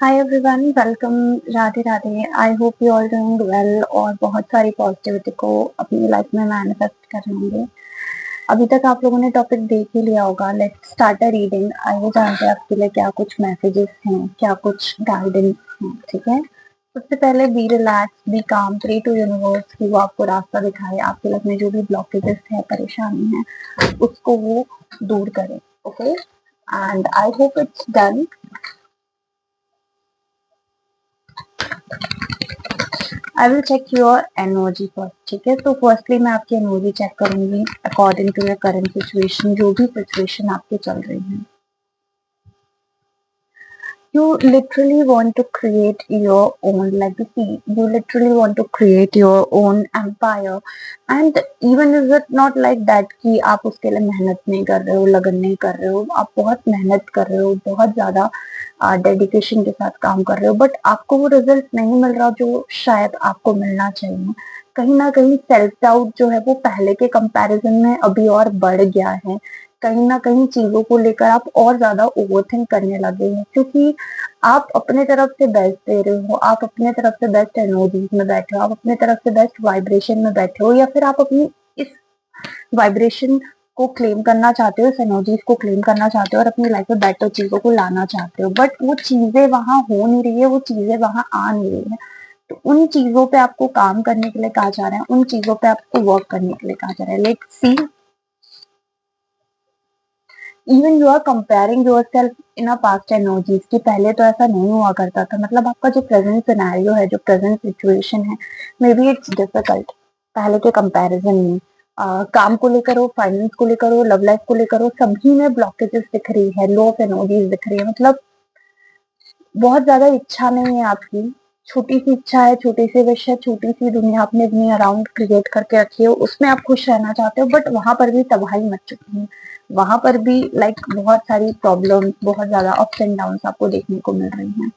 Hi everyone, welcome. Radhe Radhe. I hope you all doing well और बहुत सारी पॉजिटिविटी को अपनी लाइफ में मैनिफेस्ट कर रहे होंगे। अभी तक आप लोगों ने टॉपिक देख ही लिया होगा। Let's start a reading. आइए जानते हैं आपके लिए क्या कुछ मैसेजेस हैं, क्या कुछ गाइडेंस हैं। ठीक है, सबसे पहले बी रिलैक्स, बी काम, प्रे टू यूनिवर्स कि वो आपको रास्ता दिखाए, आपके लाइफ में जो भी ब्लॉकेजेस है, परेशानी है, उसको वो दूर करे। Okay, and I hope it's done. I will check your energy first. ठीक है, तो फर्स्टली मैं आपकी एनर्जी चेक करूंगी according to your current situation, जो भी सिचुएशन आपके चल रही है। You literally want to create your own legacy. You literally want to create your own empire. And even is it not like that कि आप उसके लिए मेहनत नहीं कर रहे हो, लगन नहीं कर रहे हो, आप बहुत मेहनत कर रहे हो, बहुत ज्यादा डेडिकेशन के साथ काम कर रहे हो, बट आपको वो रिजल्ट नहीं मिल रहा जो शायद आपको मिलना चाहिए। कहीं ना कहीं सेल्फ डाउट जो है वो पहले के कंपैरिजन में अभी और बढ़ गया है। कहीं ना कहीं चीजों को लेकर आप और ज्यादा ओवरथिंक करने लगे हैं, क्योंकि आप अपने तरफ से बेस्ट दे रहे हो, आप अपने तरफ से बेस्ट एनर्जीज में बैठे हो, आप अपने तरफ से बेस्ट वाइब्रेशन में बैठे हो, या फिर आप अपनी इस वाइब्रेशन को क्लेम करना चाहते हो, इस एनर्जीज को क्लेम करना चाहते हो और अपनी लाइफ में बेटर चीजों को लाना चाहते हो, बट वो चीजें वहां हो नहीं रही है, वो चीजें वहां आ नहीं रही है। तो उन चीजों पे आपको काम करने के लिए कहा जा रहा है, उन चीजों पे आपको वर्क करने के लिए कहा जा रहा है। Let's see, even you are comparing yourself in a past energies कि पहले तो ऐसा नहीं हुआ करता था। मतलब आपका जो प्रेजेंट सिनेरियो है, जो प्रेजेंट सिचुएशन है, मे बी इट्स डिफिकल्ट पहले के कंपैरिजन में। काम को लेकर हो, फाइनेंस को लेकर हो, लव लाइफ को लेकर हो, सभी में ब्लॉकेजेस दिख रही है, लो ऑफ एनर्जीज दिख रही है। मतलब बहुत ज्यादा इच्छा नहीं है आपकी, छोटी सी इच्छा है, छोटी सी विश है, छोटी सी दुनिया आपने अपने अराउंड क्रिएट करके रखी है, उसमें आप खुश रहना चाहते हो, बट वहां पर भी तबाही मच चुकी है। वहां पर भी बहुत सारी प्रॉब्लम, बहुत ज्यादा अप्स एंड डाउन आपको देखने को मिल रही हैं।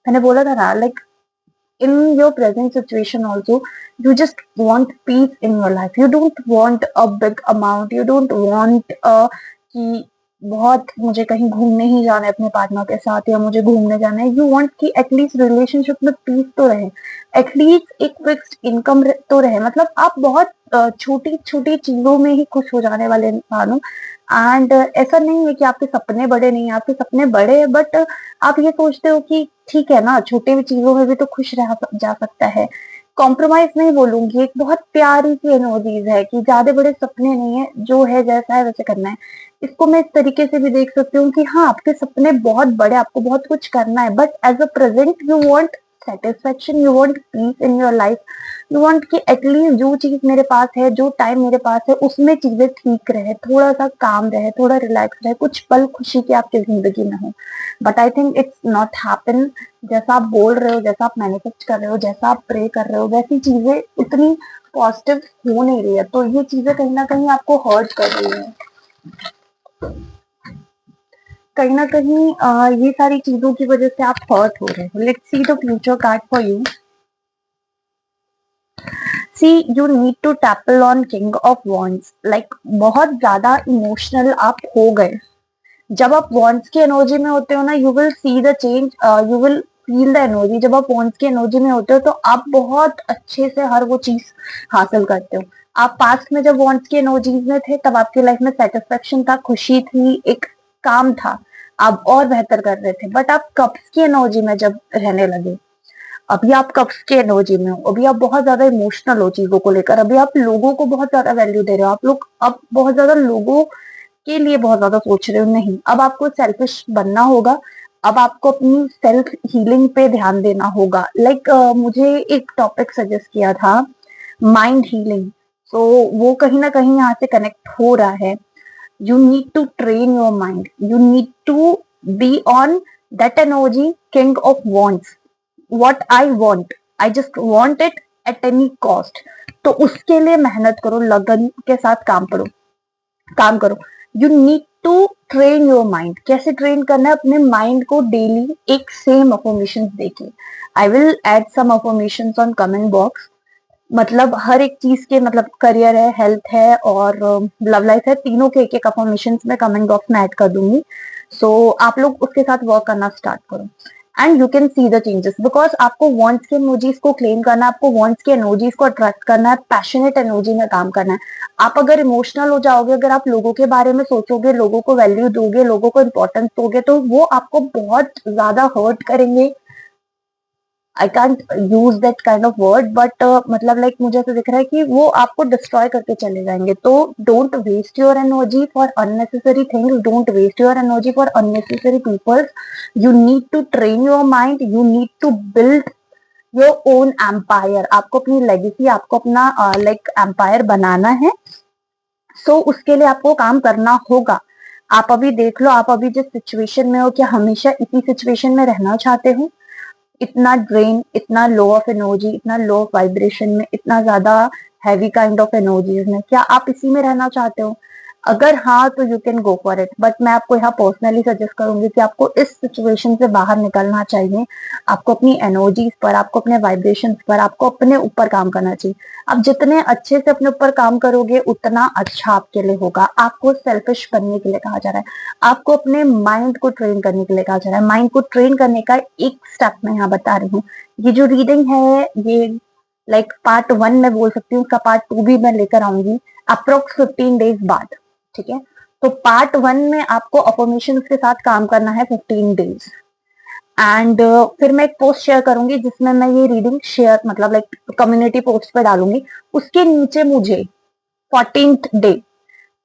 मैंने बोला था ना, in your present situation also, you just want peace in your life. You don't want a big amount, you don't want कि बहुत मुझे कहीं घूमने ही जाना है अपने पार्टनर के साथ, या मुझे घूमने जाना है। यू वांट कि एटलीस्ट रिलेशनशिप में पीस तो रहे, एटलीस्ट एक फिक्स्ड इनकम तो रहे। मतलब आप बहुत छोटी छोटी चीजों में ही खुश हो जाने वाले इंसान हो। एंड ऐसा नहीं है कि आपके सपने बड़े नहीं है, आपके सपने बड़े हैं, बट आप ये सोचते हो कि ठीक है ना, छोटे चीजों में भी तो खुश रह जा सकता है। कॉम्प्रोमाइज नहीं बोलूंगी, एक बहुत प्यारी सी एनर्जीज है कि ज्यादा बड़े सपने नहीं है, जो है जैसा है वैसे करना है। इसको मैं इस तरीके से भी देख सकती हूँ कि हाँ, आपके सपने बहुत बड़े, आपको बहुत कुछ करना है, but as a present you want satisfaction, you want peace in your life. You want कि एटलीस्ट जो चीज मेरे पास है, जो टाइम मेरे पास है, उसमें चीजें ठीक रहे, थोड़ा सा काम रहे, थोड़ा रिलैक्स रहे, कुछ पल खुशी की आपकी जिंदगी में हो। But I think it's not happen. जैसा आप बोल रहे हो, जैसा आप मैनिफेस्ट कर रहे हो, जैसा आप प्रे कर रहे हो, वैसी चीजें उतनी पॉजिटिव हो नहीं रही है। तो ये चीजें कहीं ना कहीं आपको हर्ट कर रही है। कहीं ना कहीं ये सारी चीजों की वजह से आप हर्ट हो रहे हो। Let's see the future card for you. See, you need to tap on king of wands. बहुत ज्यादा इमोशनल आप हो गए। जब आप वॉन्ट्स की एनर्जी में होते हो ना, you will see the change, you will feel the energy. जब आप वॉन्ट्स की एनर्जी में होते हो तो आप बहुत अच्छे से हर वो चीज हासिल करते हो। आप पास्ट में जब वॉन्ट्स की एनर्जीज में थे, तब आपकी लाइफ में सेटिस्फेक्शन था, खुशी थी, एक काम था, आप और बेहतर कर रहे थे। बट आप कप्स की एनर्जी में जब रहने लगे, अभी आप कप्स की एनर्जी में हो, अभी आप बहुत ज्यादा इमोशनल हो चीजों को लेकर, अभी आप लोगों को बहुत ज्यादा वैल्यू दे रहे हो, आप लोग अब बहुत ज्यादा लोगों के लिए बहुत ज्यादा सोच रहे हो। नहीं, अब आपको सेल्फिश बनना होगा। अब आपको अपनी सेल्फ हीलिंग पे ध्यान देना होगा। मुझे एक टॉपिक सजेस्ट किया था, माइंड हीलिंग। तो वो कहीं ना कहीं यहाँ से कनेक्ट हो रहा है। You need to train your mind, you need to be on that energy, king of wands. What I want, I just want it at any cost. तो उसके लिए मेहनत करो, लगन के साथ काम करो। You need to train your mind. कैसे ट्रेन करना है अपने माइंड को? डेली एक सेम अफर्मेशन देके, I will add some affirmation on comment box. मतलब हर एक चीज के, मतलब करियर है, हेल्थ है और लव लाइफ है, तीनों के एक एक अफर्मेशन मैं कमेंट बॉक्स में ऐड कर दूंगी। सो आप लोग उसके साथ वर्क करना स्टार्ट करो and you can see the changes, because आपको वांट्स के एनर्जीज को क्लेम करना है, आपको वांट्स के एनर्जीज को अट्रैक्ट करना है, पैशनेट एनर्जी में काम करना है। आप अगर इमोशनल हो जाओगे, अगर आप लोगों के बारे में सोचोगे, लोगों को वैल्यू दोगे, लोगों को इंपॉर्टेंस दोगे, तो वो आपको बहुत ज्यादा हर्ट करेंगे। I can't use that kind of word, but मतलब लाइक मुझे ऐसा दिख रहा है कि वो आपको डिस्ट्रॉय करके चले जाएंगे। तो don't waste your energy for unnecessary things, don't waste your energy for unnecessary peoples. You need to train your mind, you need to build your own empire. आपको अपनी लेगेसी, आपको अपना लाइक एम्पायर बनाना है। सो उसके लिए आपको काम करना होगा। आप अभी देख लो, आप अभी जिस सिचुएशन में हो, क्या हमेशा इसी सिचुएशन में रहना चाहते हो? इतना ड्रेन, इतना लो ऑफ एनर्जी, इतना लो ऑफ वाइब्रेशन में, इतना ज्यादा हैवी काइंड ऑफ एनर्जीज में, क्या आप इसी में रहना चाहते हो? अगर हाँ, तो you can go for it, but मैं आपको यहाँ पर्सनली सजेस्ट करूंगी कि आपको इस सिचुएशन से बाहर निकलना चाहिए। आपको अपनी एनर्जीज पर, आपको अपने वाइब्रेशंस पर, आपको अपने ऊपर काम करना चाहिए। आप जितने अच्छे से अपने ऊपर काम करोगे, उतना अच्छा आपके लिए होगा। आपको सेल्फिश बनने के लिए कहा जा रहा है, आपको अपने माइंड को ट्रेन करने के लिए कहा जा रहा है। माइंड को ट्रेन करने का एक स्टेप मैं यहाँ बता रही हूँ। ये जो रीडिंग है, ये लाइक पार्ट 1 में बोल सकती हूँ, उसका पार्ट 2 भी मैं लेकर आऊंगी अप्रोक्स 15 डेज बाद। ठीक है, तो पार्ट 1 में आपको अफर्मेशन के साथ काम करना है 15 डेज। एंड फिर मैं एक पोस्ट शेयर करूंगी जिसमें मैं ये रीडिंग शेयर, मतलब लाइक कम्युनिटी पोस्ट पे डालूंगी। उसके नीचे मुझे 14th डे,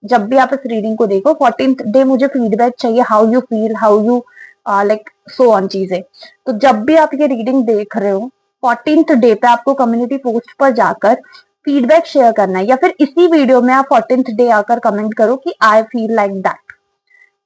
जब भी आप इस रीडिंग को देखो, 14th डे मुझे फीडबैक चाहिए, how you feel, how you like so on चीजें। तो जब भी आप ये रीडिंग देख रहे हो, 14th डे पे आपको कम्युनिटी पोस्ट पर जाकर फीडबैक शेयर करना है, या फिर इसी वीडियो में आप 14th डे आकर कमेंट करो कि आई फील लाइक दैट।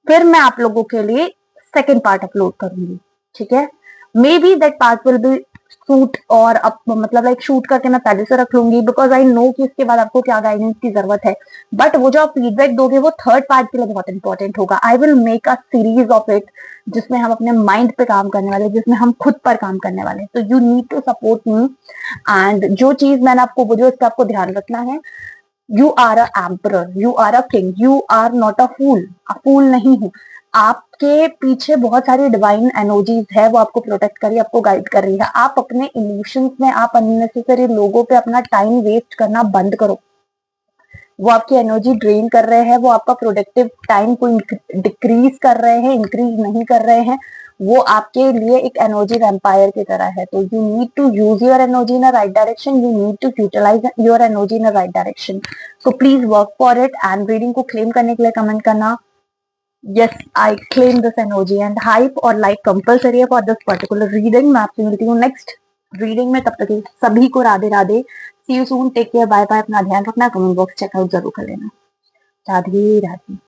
फिर मैं आप लोगों के लिए सेकेंड पार्ट अपलोड करूंगी। ठीक है, may be that part will be shoot, और अब मतलब लाइक शूट करके मैं पहले से रख लूंगी, बिकॉज आई नो कि इसके बाद आपको क्या गाइडेंस की जरूरत है। बट वो जो आप फीडबैक दोगे, वो थर्ड पार्ट के लिए बहुत इंपॉर्टेंट होगा। I will make a series of it, जिसमें हम अपने माइंड पे काम करने वाले, जिसमें हम खुद पर काम करने वाले। तो you need to support me. And जो चीज मैंने आपको बोली, उसका आपको ध्यान रखना है। You are a emperor, you are a king, you are not a fool नहीं हूँ। आपके पीछे बहुत सारी डिवाइन एनर्जीज है, वो आपको प्रोटेक्ट कर रही है, आपको गाइड कर रही है। आप अपने इमोशंस में, आप अननेसेसरी लोगों पे अपना टाइम वेस्ट करना बंद करो। वो आपकी एनर्जी ड्रेन कर रहे हैं, वो आपका प्रोडक्टिव टाइम को डिक्रीज कर रहे हैं, इंक्रीज नहीं कर रहे हैं। वो आपके लिए एक एनर्जी वैम्पायर की तरह है। तो you need to use your energy in a right direction, you need to utilize your energy in a right direction. So please work for it. And reading को क्लेम करने के लिए कमेंट करना, yes I claim this energy. And hype और like compulsory है for this particular reading. मैं आपसे मिलती हूँ नेक्स्ट रीडिंग में, तब तक के सभी को Radhe Radhe. See you soon, take care, bye bye. अपना ध्यान रखना, कमेंट बॉक्स चेकआउट जरूर कर लेना। राधे राधे।